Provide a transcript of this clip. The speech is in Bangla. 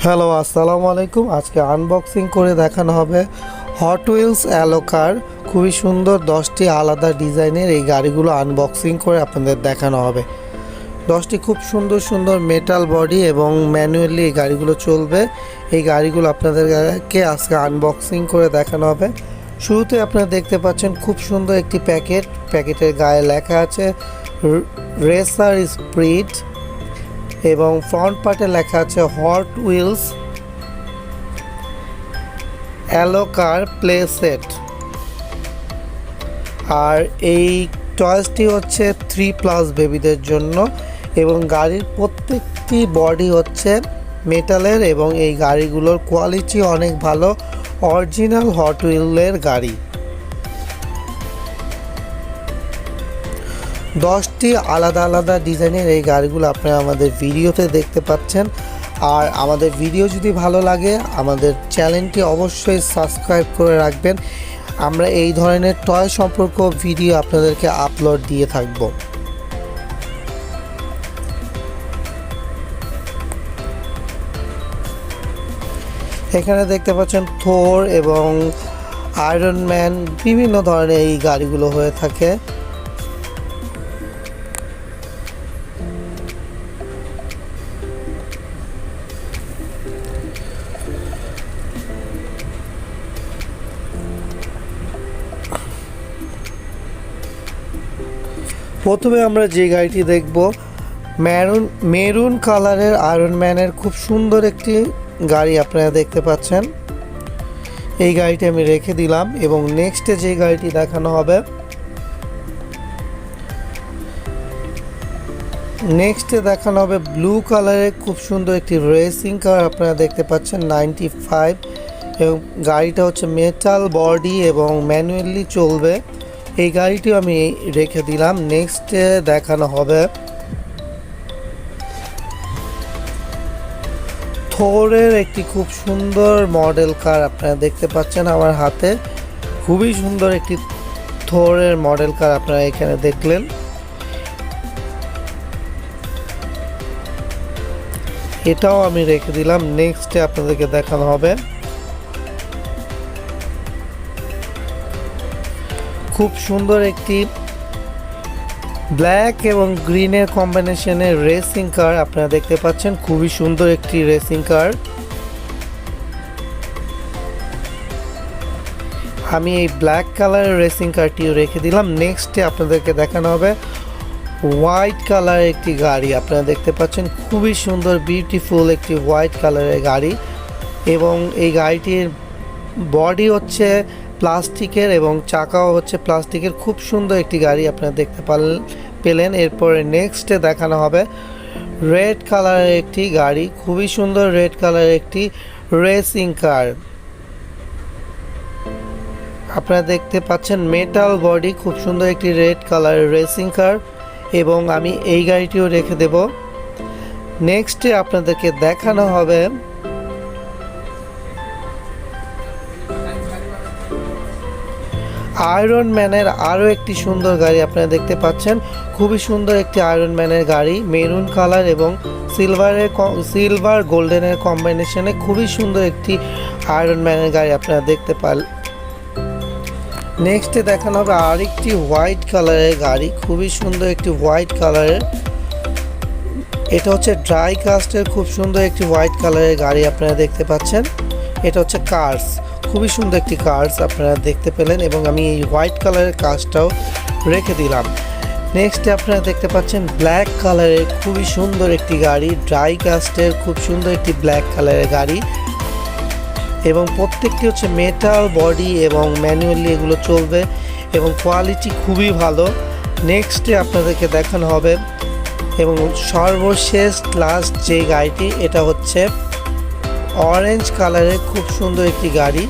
হ্যালো, আসসালামু আলাইকুম। আজকে আনবক্সিং করে দেখানো হবে হট হুইলস অ্যালো কার। খুবই সুন্দর 10টি আলাদা ডিজাইনের এই গাড়িগুলো আনবক্সিং করে আপনাদের দেখানো হবে। 10টি খুব সুন্দর সুন্দর মেটাল বডি এবং ম্যানুয়ালি এই গাড়িগুলো চলবে। এই গাড়িগুলো আপনাদেরকে আজকে আনবক্সিং করে দেখানো হবে। শুরুতে আপনারা দেখতে পাচ্ছেন খুব সুন্দর একটি প্যাকেটের গায়ে লেখা আছে রেসার স্পিড এবং ফ্রন্ট পার্টে লেখা আছে হট হুইলস অ্যালো কার প্লে সেট। আর এই টয়েসটি হচ্ছে 3+ বেবিদের জন্য এবং গাড়ির প্রত্যেকটি বডি হচ্ছে মেটালের এবং এই গাড়িগুলোর কোয়ালিটি অনেক ভালো, অরিজিনাল হট হুইলের গাড়ি। 10টি আলাদা আলাদা ডিজাইনের এই গাড়িগুলো আপনারা আমাদের ভিডিওতে দেখতে পাচ্ছেন। আর আমাদের ভিডিও যদি ভালো লাগে আমাদের চ্যানেলটি অবশ্যই সাবস্ক্রাইব করে রাখবেন। আমরা এই ধরনের টয় সম্পর্ক ভিডিও আপনাদেরকে আপলোড দিয়ে থাকব। এখানে দেখতে পাচ্ছেন থর এবং আয়রন ম্যান, বিভিন্ন ধরনের এই গাড়িগুলো হয়ে থাকে। প্রথমে আমরা যে গাড়িটি দেখব মেরুন কালারের আয়রন ম্যানের খুব সুন্দর একটি গাড়ি আপনারা দেখতে পাচ্ছেন। এই গাড়িটি আমি রেখে দিলাম এবং নেক্সটে যে গাড়িটি দেখানো হবে ব্লু কালারের খুব সুন্দর একটি রেসিং কার আপনারা দেখতে পাচ্ছেন 95 এবং গাড়িটা হচ্ছে মেটাল বডি এবং ম্যানুয়ালি চলবে। এই গাড়িটিও আমি রেখে দিলাম। নেক্সটে দেখানো হবে থরের একটি খুব সুন্দর মডেল কার আপনারা দেখতে পাচ্ছেন আমার হাতে। খুবই সুন্দর একটি থরের মডেল কার আপনারা এখানে দেখলেন। এটাও আমি রেখে দিলাম। নেক্সটে আপনাদেরকে দেখানো হবে খুব সুন্দর একটি ব্ল্যাক এবং গ্রিনের কম্বিনেশনের রেসিং কার আপনারা দেখতে পাচ্ছেন। খুবই সুন্দর একটি রেসিং কার। আমি এই ব্ল্যাক কালারের রেসিং কারটিও রেখে দিলাম। নেক্সটে আপনাদেরকে দেখানো হবে হোয়াইট কালারের একটি গাড়ি আপনারা দেখতে পাচ্ছেন। খুবই সুন্দর বিউটিফুল একটি হোয়াইট কালারের গাড়ি এবং এই গাড়িটির বডি হচ্ছে প্লাস্টিকের এবং চাকাও হচ্ছে প্লাস্টিকের। খুব সুন্দর একটি গাড়ি আপনারা দেখতে পেলেন। এরপরে নেক্সটে দেখানো হবে রেড কালারের একটি গাড়ি। খুবই সুন্দর রেড কালারের একটি রেসিং কার আপনারা দেখতে পাচ্ছেন। মেটাল বডি, খুব সুন্দর একটি রেড কালারের রেসিং কার এবং আমি এই গাড়িটিও রেখে দেব। নেক্সটে আপনাদেরকে দেখানো হবে আয়রন ম্যানের আরও একটি সুন্দর গাড়ি আপনারা দেখতে পাচ্ছেন। খুবই সুন্দর একটি আয়রন ম্যানের গাড়ি, মেরুন কালার এবং সিলভার গোল্ডেনের কম্বিনেশনে খুবই সুন্দর একটি আয়রন ম্যানের গাড়ি আপনারা দেখতে পান। নেক্সটে দেখানো হবে আরেকটি হোয়াইট কালারের গাড়ি। খুবই সুন্দর একটি হোয়াইট কালারের, এটা হচ্ছে ড্রাই কাস্টের খুব সুন্দর একটি হোয়াইট কালারের গাড়ি আপনারা দেখতে পাচ্ছেন। এটা হচ্ছে কার্স, খুবই সুন্দর একটি কার্স আপনারা দেখতে পেলেন এবং আমি এই হোয়াইট কালারের কার্সটাও রেখে দিলাম। নেক্সটে আপনারা দেখতে পাচ্ছেন ব্ল্যাক কালারের খুবই সুন্দর একটি গাড়ি, ড্রাই কাস্টের খুব সুন্দর একটি ব্ল্যাক কালারের গাড়ি এবং প্রত্যেকটি হচ্ছে মেটাল বডি এবং ম্যানুয়ালি এগুলো চলবে এবং কোয়ালিটি খুবই ভালো। নেক্সটে আপনাদেরকে দেখানো হবে এবং সর্বশেষ লাস্ট যে গাড়িটি, এটা হচ্ছে অরেঞ্জ কালারের খুব সুন্দর একটি গাড়ি।